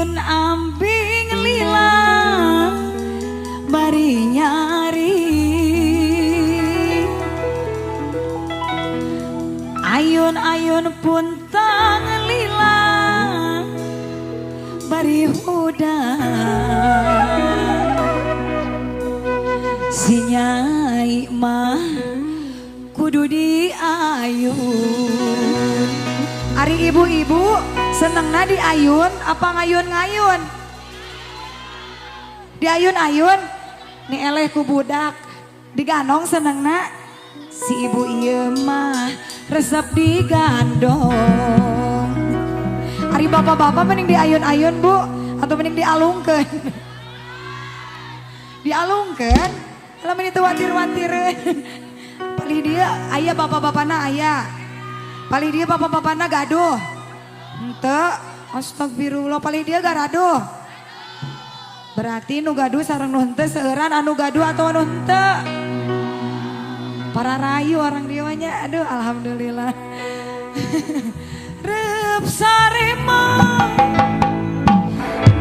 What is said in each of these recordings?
ayun ambing lila bari nyari, ayun-ayun puntang lila bari hudan, si Nyai mah kudu diayun. Ari ibu-ibu senengna diayun apa ngayun-ngayun? Diayun-ayun. Nih eleh ku budak diganong senengna, si ibu ieu mah resep digandong. Ari bapak-bapak mending diayun-ayun bu atau mending dialungkeun? Dialungkeun? Lah meni teu watir-watireun. Palih dia aya bapak-bapakna aya. Palih dia bapak-bapakna gaduh. Henteu, astagfirullah, palih dia garaduh. Berarti nu gaduh sareng nu henteu seueuran anu gaduh atau anu henteu. Para rayu orang dia nya, aduh alhamdulillah. Rep sarema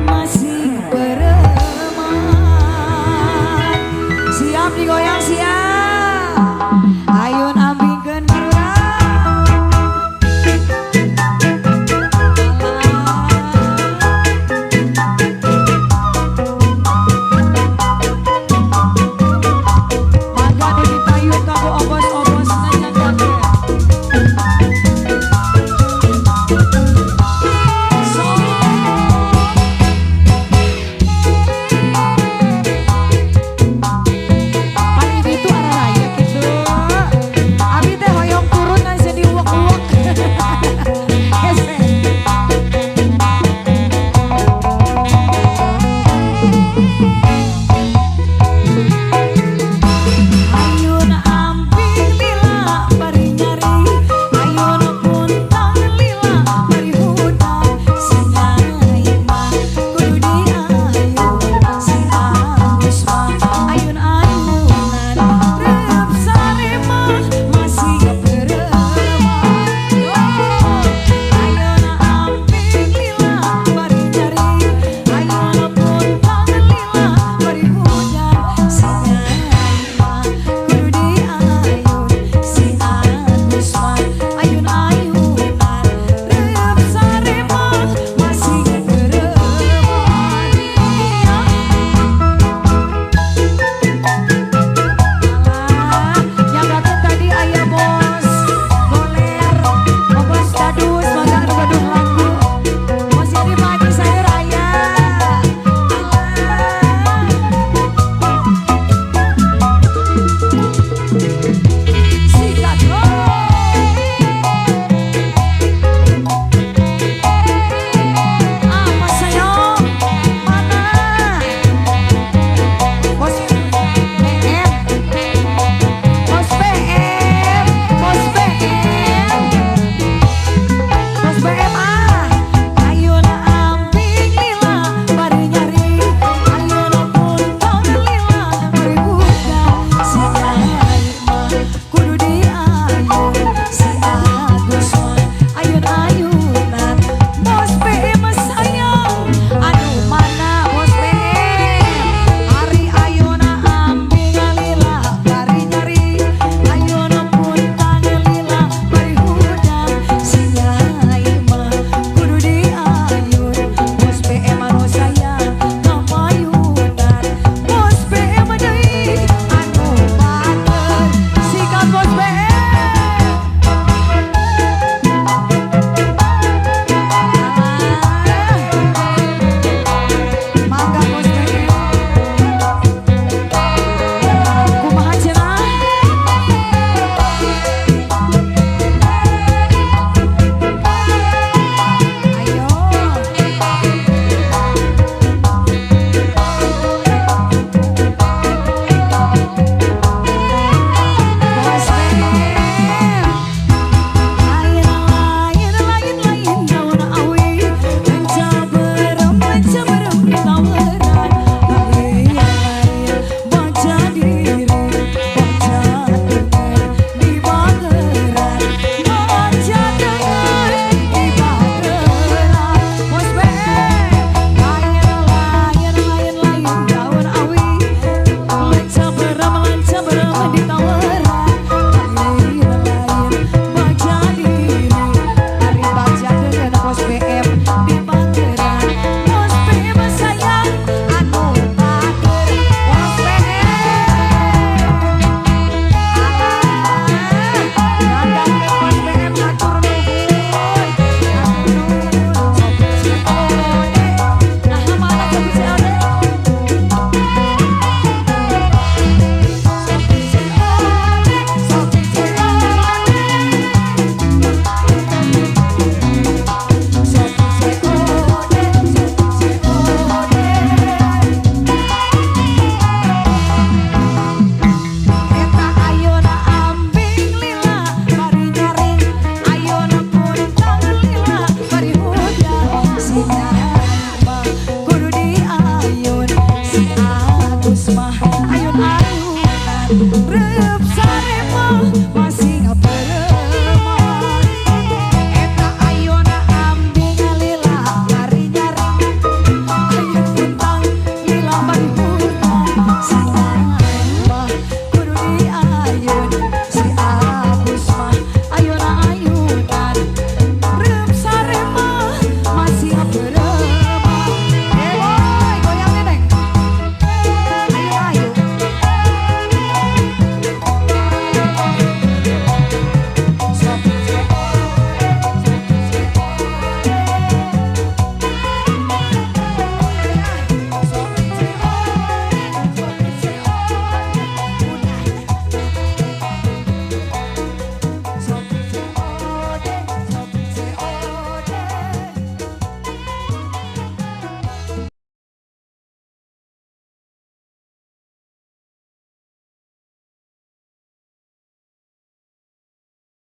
masih bereman. Siap digoyang siap.